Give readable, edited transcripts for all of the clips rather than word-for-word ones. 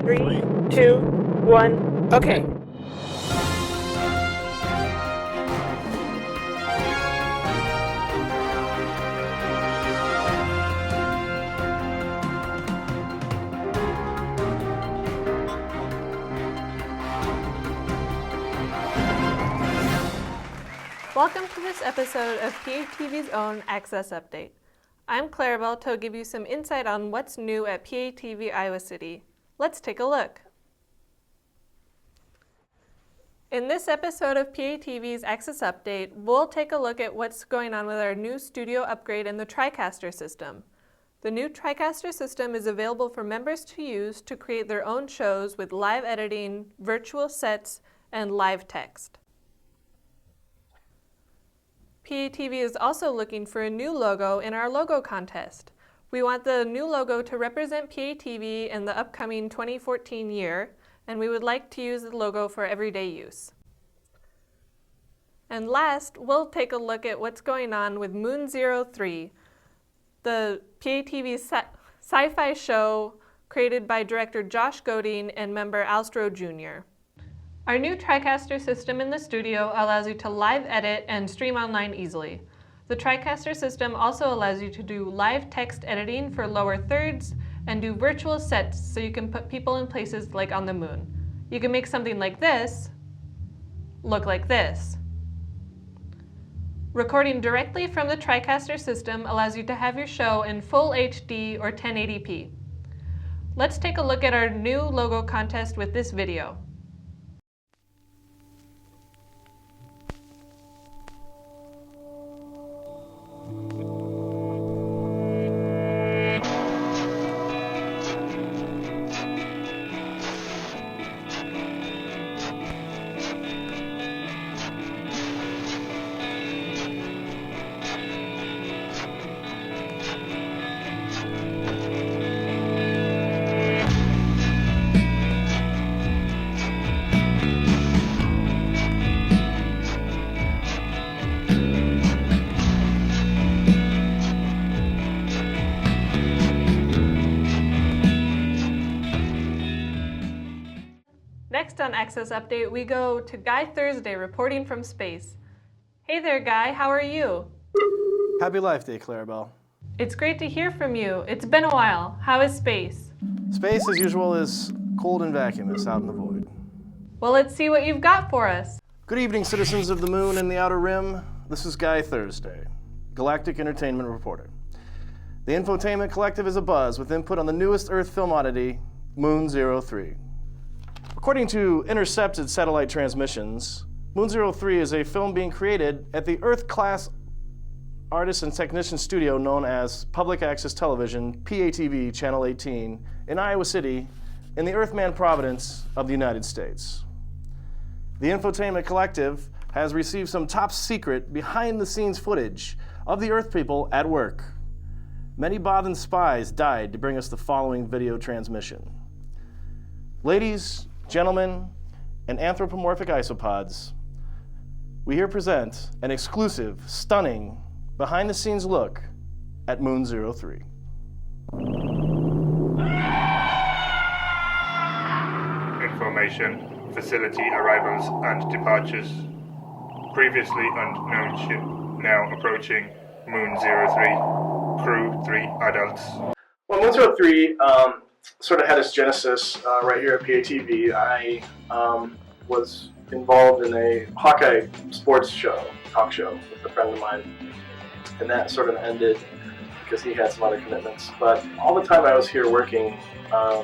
3, 2, 1, okay. Welcome to this episode of PATV's own Access Update. I'm Clarabelle to give you some insight on what's new at PATV Iowa City. Let's take a look. In this episode of PATV's Access Update, we'll take a look at what's going on with our new studio upgrade in the Tricaster system. The new Tricaster system is available for members to use to create their own shows with live editing, virtual sets, and live text. PATV is also looking for a new logo in our logo contest. We want the new logo to represent PATV in the upcoming 2014 year, and we would like to use the logo for everyday use. And last, we'll take a look at what's going on with Moon 03, the PATV sci-fi show created by director Josh Godin and member Alstro Jr. Our new Tricaster system in the studio allows you to live edit and stream online easily. The Tricaster system also allows you to do live text editing for lower thirds and do virtual sets so you can put people in places like on the moon. You can make something like this look like this. Recording directly from the Tricaster system allows you to have your show in full HD or 1080p. Let's take a look at our new logo contest with this video. Next on Access Update, we go to Guy Thursday reporting from space. Hey there, Guy, how are you? Happy Life Day, Clarabelle. It's great to hear from you. It's been a while. How is space? Space, as usual, is cold and vacuumous out in the void. Well, let's see what you've got for us. Good evening, citizens of the moon and the outer rim. This is Guy Thursday, Galactic Entertainment Reporter. The Infotainment Collective is abuzz with input on the newest Earth film oddity, Moon 03. According to intercepted satellite transmissions, Moon 03 is a film being created at the Earth-class artist and technician studio known as Public Access Television, PATV Channel 18, in Iowa City, in the Earthman Providence of the United States. The Infotainment Collective has received some top-secret, behind-the-scenes footage of the Earth people at work. Many Bothan spies died to bring us the following video transmission. Ladies, gentlemen, and anthropomorphic isopods, we here present an exclusive, stunning, behind-the-scenes look at Moon 03. Information, facility arrivals and departures. Previously unknown ship now approaching Moon 03. Crew 3 adults. Well, Moon 03 sort of had its genesis right here at PATV. I was involved in a Hawkeye sports talk show with a friend of mine, and that sort of ended because he had some other commitments. But all the time I was here working, I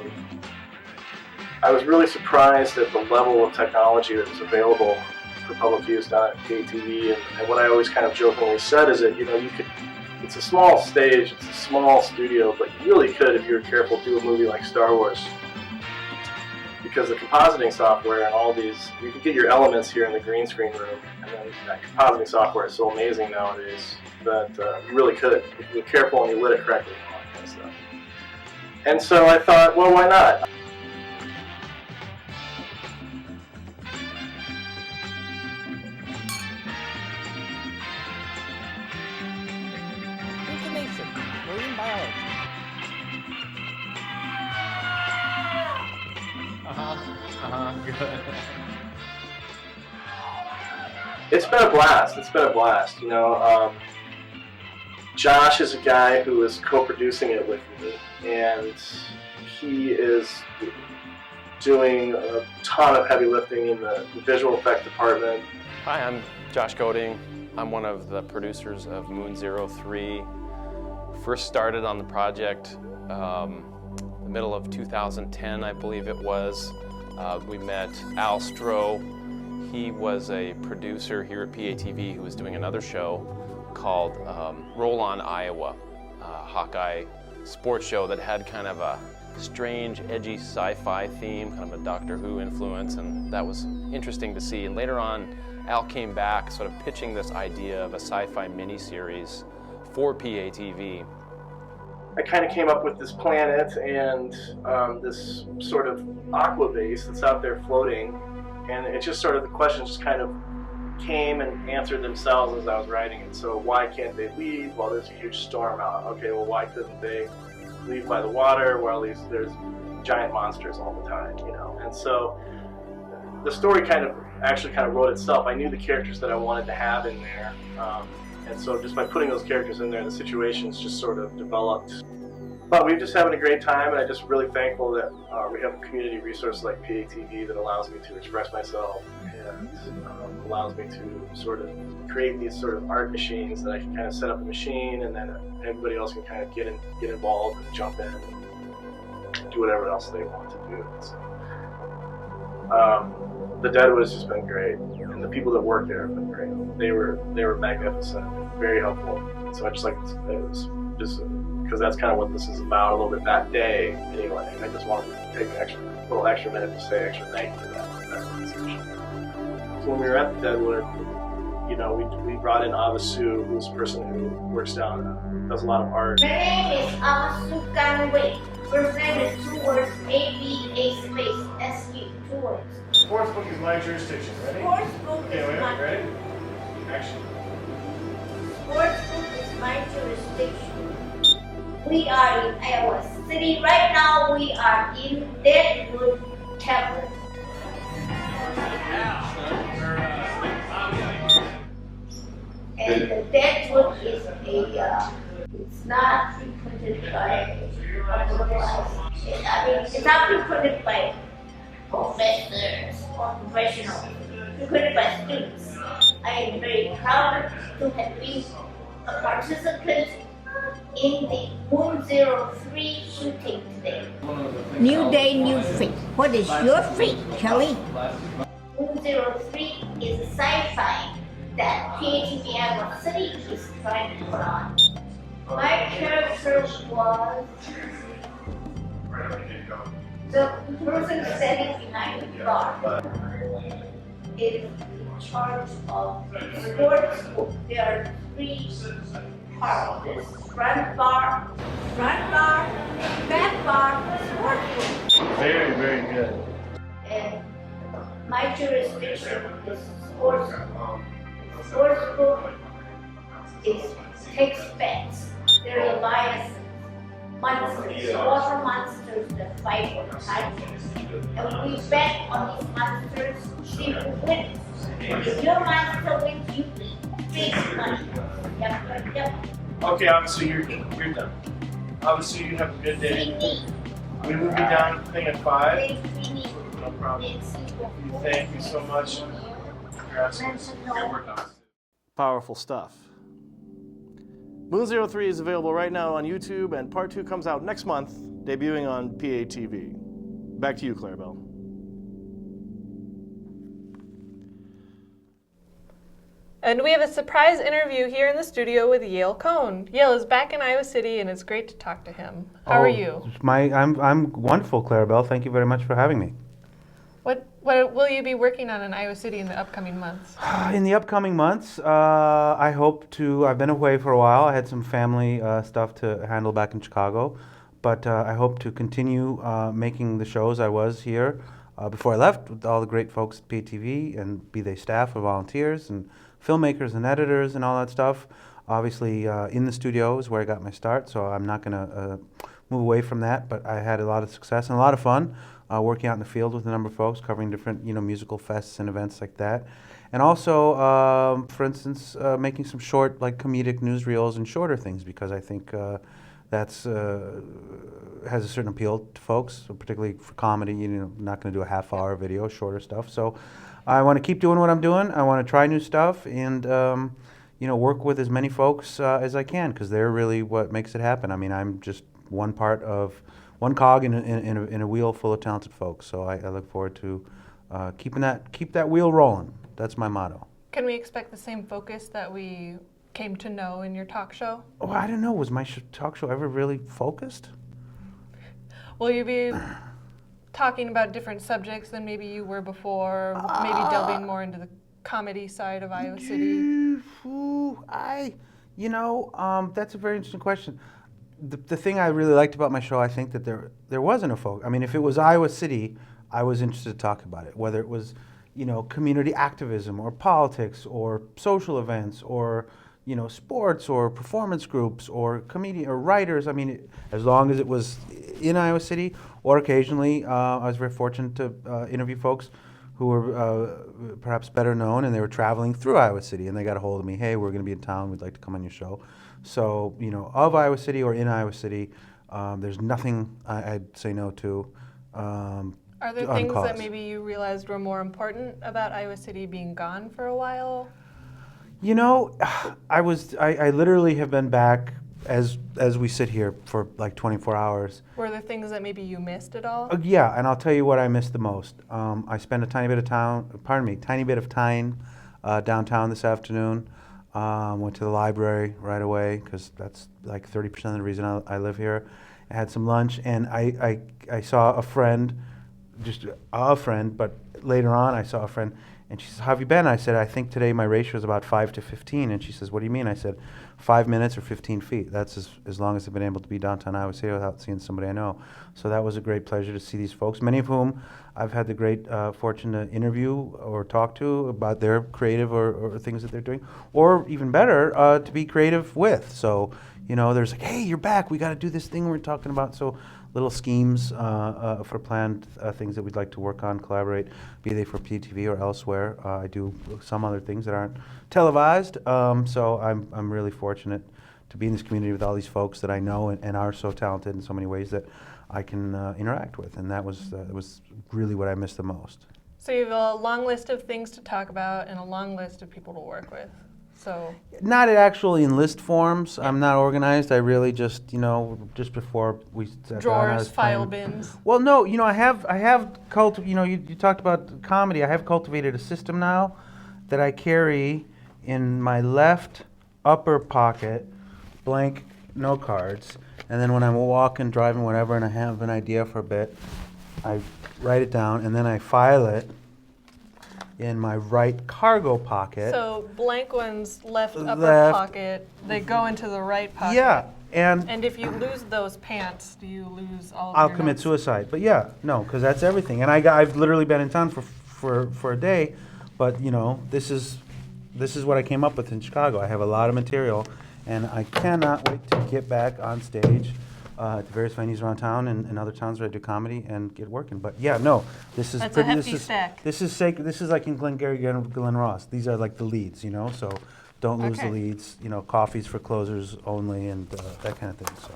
was really surprised at the level of technology that was available for public use down at PATV. And what I always kind of jokingly said is that, it's a small stage, it's a small studio, but you really could, if you were careful, do a movie like Star Wars. Because the compositing software and all these, you could get your elements here in the green screen room, and then that compositing software is so amazing nowadays that you really could, if you were careful and you lit it correctly and all that kind of stuff. And so I thought, well, why not? Information, marine biology. Good. It's been a blast. It's been a blast. You know, Josh is a guy who is co-producing it with me, and he is doing a ton of heavy lifting in the visual effects department. Hi, I'm Josh Goding. I'm one of the producers of Moon 03. First started on the project the middle of 2010, I believe it was. We met Al Stroh. He was a producer here at PATV who was doing another show called Roll On Iowa, a Hawkeye sports show that had kind of a strange, edgy sci-fi theme, kind of a Doctor Who influence, and that was interesting to see. And later on, Al came back sort of pitching this idea of a sci-fi miniseries for PATV. I kind of came up with this planet and this sort of aqua base that's out there floating, and it just sort of, the questions just kind of came and answered themselves as I was writing it. So why can't they leave? Well, there's a huge storm out. Okay, well, why couldn't they leave by the water? Well, there's giant monsters all the time, you know. And so the story actually wrote itself. I knew the characters that I wanted to have in there, and so just by putting those characters in there, the situations just sort of developed. But we're just having a great time, and I'm just really thankful that we have a community resource like PATV that allows me to express myself and allows me to sort of create these sort of art machines that I can kind of set up a machine, and then everybody else can kind of get involved and jump in and do whatever else they want to do. So, the Deadwood's just been great, and the people that work there have been great. They were magnificent, very helpful. So I just like because that's kind of what this is about a little bit that day. Anyway, I just wanted to take a little extra minute to say extra thank you for that organization. So when we were at the Deadwood, you know, we brought in Avasu, who's a person who works down, does a lot of art. My name is Avasu Kanway. First name is two words, A-B-A space S-U, 2 words. Fourth book is my jurisdiction. Ready? Fourth book Okay, is wait, my ready? Action. Fourth book is my jurisdiction. We are in Iowa City. Right now we are in Deadwood Tavern. And the Deadwood is it's not frequented by it's not frequented by professors or professionals, frequented by students. I am very proud to have been a participant in the Moon 03 shooting today. New day, new fate. What is your fate, Kelly? Moon 03 is a sci-fi that PATV Iowa City is trying to put on. My character was the person standing behind the bar. Is in charge of sports book. There are 3 parts. There's front bar, back bar, sports book. Very, very good. And my jurisdiction is sports. Sports book takes bets. There are leviathans, monsters, water monsters that fight for the titles. And we bet on these monsters, see who wins. If your monster wins, you big money. Yep. Okay, obviously you're done. Obviously you have a good day. We will be down thing at 5. No problem. Thank you so much. Powerful stuff. Moon 03 is available right now on YouTube, and part 2 comes out next month, debuting on PATV. Back to you, Clarabelle. And we have a surprise interview here in the studio with Yale Cohn. Yale is back in Iowa City, and it's great to talk to him. How are you? I'm wonderful, Clarabelle. Thank you very much for having me. What will you be working on in Iowa City in the upcoming months? In the upcoming months, I hope to. I've been away for a while. I had some family stuff to handle back in Chicago, but I hope to continue making the shows I was here before I left with all the great folks at PATV, and be they staff or volunteers and filmmakers and editors and all that stuff. Obviously, in the studio is where I got my start, so I'm not going to move away from that. But I had a lot of success and a lot of fun working out in the field with a number of folks, covering different musical fests and events like that. And also, for instance, making some short, like comedic newsreels and shorter things, because I think that's has a certain appeal to folks, so particularly for comedy. Not going to do a half-hour video, shorter stuff. So I want to keep doing what I'm doing. I want to try new stuff and work with as many folks as I can, because they're really what makes it happen. I mean, I'm just one cog in a wheel full of talented folks. So I look forward to keep that wheel rolling. That's my motto. Can we expect the same focus that we came to know in your talk show? Oh, I don't know. Was my talk show ever really focused? Will you be talking about different subjects than maybe you were before? Maybe delving more into the comedy side of Iowa City? That's a very interesting question. The thing I really liked about my show, I think that there wasn't a focus. I mean, if it was Iowa City, I was interested to talk about it, whether it was community activism or politics or social events or sports or performance groups or comedian or writers. I mean, as long as it was in Iowa City, or occasionally I was very fortunate to interview folks who were perhaps better known, and they were traveling through Iowa City, and they got a hold of me. Hey, we're going to be in town. We'd like to come on your show. So of Iowa City or in Iowa City, there's nothing I'd say no to. Are there things that maybe you realized were more important about Iowa City being gone for a while? I literally have been back as we sit here for like 24 hours. Were there things that maybe you missed at all? Yeah, and I'll tell you what I missed the most. I spent a tiny bit of time downtown this afternoon. Went to the library right away, because that's like 30% of the reason I live here. I had some lunch, and I saw a friend, but later on I saw a friend, and she says, "How have you been?" I said, "I think today my ratio is about 5 to 15. And she says, "What do you mean?" I said, 5 minutes or 15 feet. That's as long as I've been able to be downtown Iowa City without seeing somebody I know. So that was a great pleasure to see these folks, many of whom I've had the great fortune to interview or talk to about their creative or things that they're doing, or even better, to be creative with. So, there's like, "Hey, you're back. We got to do this thing we're talking about." So little schemes for planned things that we'd like to work on, collaborate, be they for PATV or elsewhere. I do some other things that aren't televised, so I'm really fortunate to be in this community with all these folks that I know and are so talented in so many ways that I can interact with, and that was really what I missed the most. So you have a long list of things to talk about and a long list of people to work with. So not actually in list forms. Yeah. I'm not organized. I really just before we sat drawers, file bins. Well, no, I have you talked about comedy. I have cultivated a system now that I carry in my left upper pocket, blank, no cards, and then when I'm walking, driving, whatever, and I have an idea for a bit, I write it down, and then I file it in my right cargo pocket. So blank ones left upper pocket, they go into the right pocket. Yeah, and if you lose those pants, do you lose all of I'll your commit notes? suicide. But yeah, no, because that's everything. And I've literally been in town for a day, but this is what I came up with in Chicago. I have a lot of material, and I cannot wait to get back on stage at the various venues around town and other towns where I do comedy and get working. But yeah, no, this is That's a hefty stack. This is sacred. This is like in Glengarry, Glen Ross. These are like the leads, so don't lose the Okay. leads. Coffees for closers only, and that kind of thing. So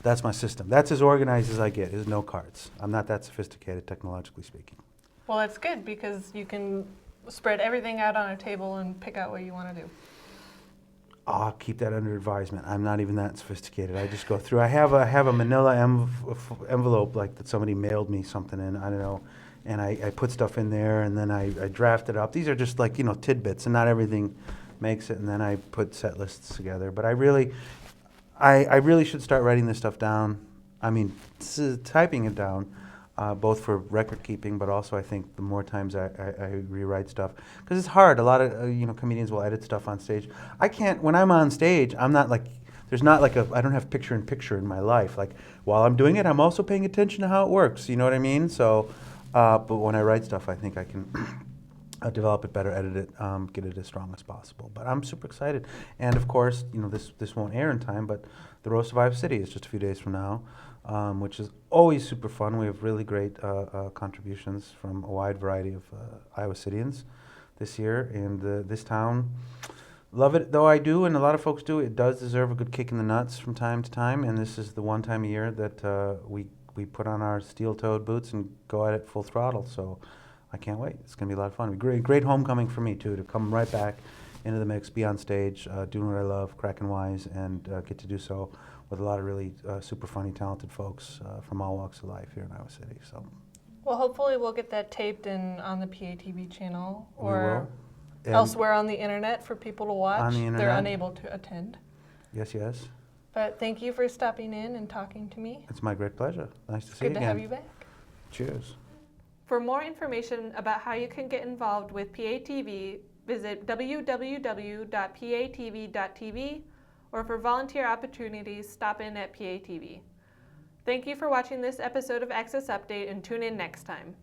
that's my system. That's as organized as I get. Is no cards. I'm not that sophisticated, technologically speaking. Well, that's good, because you can spread everything out on a table and pick out what you want to do. I'll keep that under advisement. I'm not even that sophisticated. I just go through. I have a manila envelope like that somebody mailed me something in. I don't know, and I put stuff in there, and then I draft it up. These are just like tidbits, and not everything makes it. And then I put set lists together. But I really should start writing this stuff down. I mean, typing it down. Both for record keeping, but also I think the more times I rewrite stuff, because it's hard. A lot of comedians will edit stuff on stage. I can't. When I'm on stage, I'm not like. There's not like I don't have picture in picture in my life. Like while I'm doing it, I'm also paying attention to how it works. You know what I mean? So, but when I write stuff, I think I can develop it better, edit it, get it as strong as possible. But I'm super excited. And of course, this won't air in time, but the Roast of Iowa City is just a few days from now, which is always super fun. We have really great contributions from a wide variety of Iowa Cityans this year. And this town, love it though I do, and a lot of folks do, it does deserve a good kick in the nuts from time to time. And this is the one time a year that we put on our steel-toed boots and go at it full throttle. So I can't wait. It's going to be a lot of fun. Great homecoming for me, too, to come right back into the mix, be on stage, doing what I love, cracking wise, and get to do so with a lot of really super funny, talented folks from all walks of life here in Iowa City. So, Well, hopefully we'll get that taped and on the PATV channel we or will. elsewhere on the internet for people to watch. On the They're internet. unable to attend. Yes. But thank you for stopping in and talking to me. It's my great pleasure. Nice to see you Good to again. have you back. Cheers. For more information about how you can get involved with PATV, visit www.patv.tv, or for volunteer opportunities, stop in at PATV. Thank you for watching this episode of Access Update, and tune in next time.